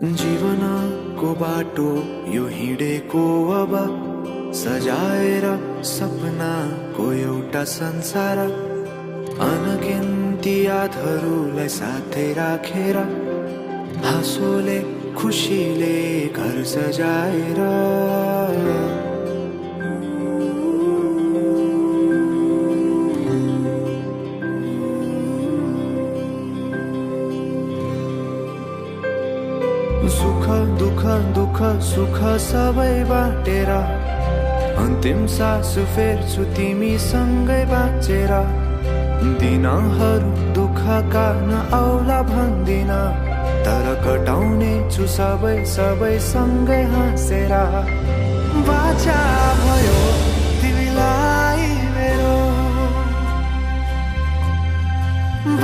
जीवनको बाटो यो हिँडेको अब सजाएर सपनाको एउटा संसार अनगिन्ती यादहरूलाई साथै राखेर हाँसोले खुसीले घर सजाएर सुख दुख सुख सबै बाटेर अन्तिम सास फेर्छु तिमीसँगै बाँचेर दिनहरू दुःखका नआउला भन्दिन तर कटाउने छु सबै सँगै हाँसेर बाचा भयो तिमीलाई मेरो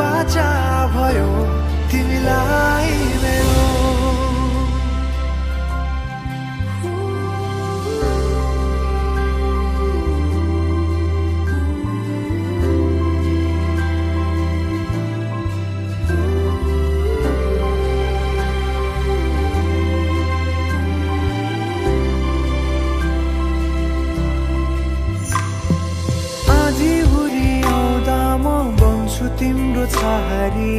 बाचा भयो तिमीलाई मेरो तिम्रो छहारी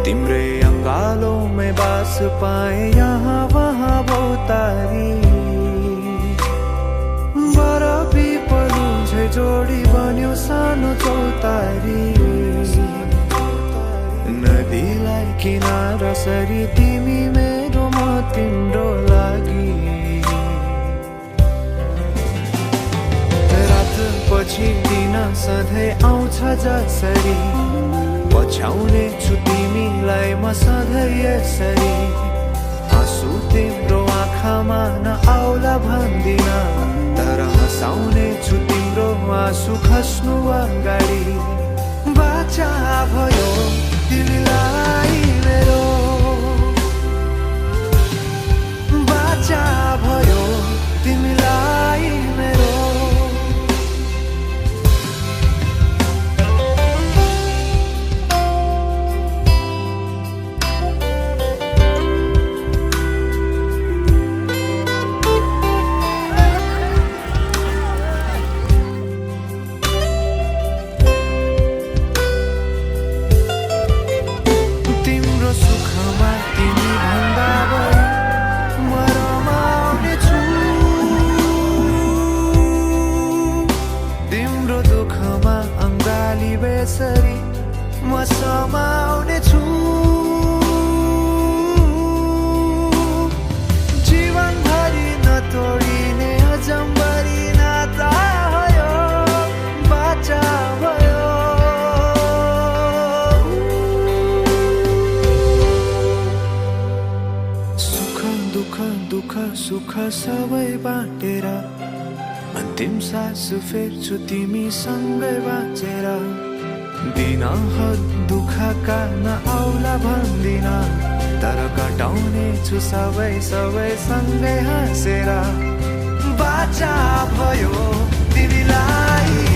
तिम्रै अङ्गालोमै बास पाए यहाँ वहाँ बहुतारी बर पिपलु झै जोडी बन्यो सानो चौतारी नदीलाई किनारा सरी तिमी मेरो म तिम्रो लागि पछि दिन सधैँ आउँछ जसरी पछ्याउने छु तिमीलाई म सधैँ यसरी आँसु तिम्रो आँखामा नआउला भन्दिन तर हँसाउने छु तिम्रो आँसु खस्नु अगाडि बाचा भयो तिमीलाई मेरो बाचा भयो तिमीलाई मेरो बेसरी म समाउने छु जीवनभरि नतोडिने अजम्बरी नाता भयो बाचा भयो सुख सुख सबै बाटेर अन्तिम सास फेर्छु तिमीसँगै बाँचेर दिनहरू दुःखका नआउला भन्दिन तर कटाउने छु सबै सँगै हाँसेर बाचा भयो तिमीलाई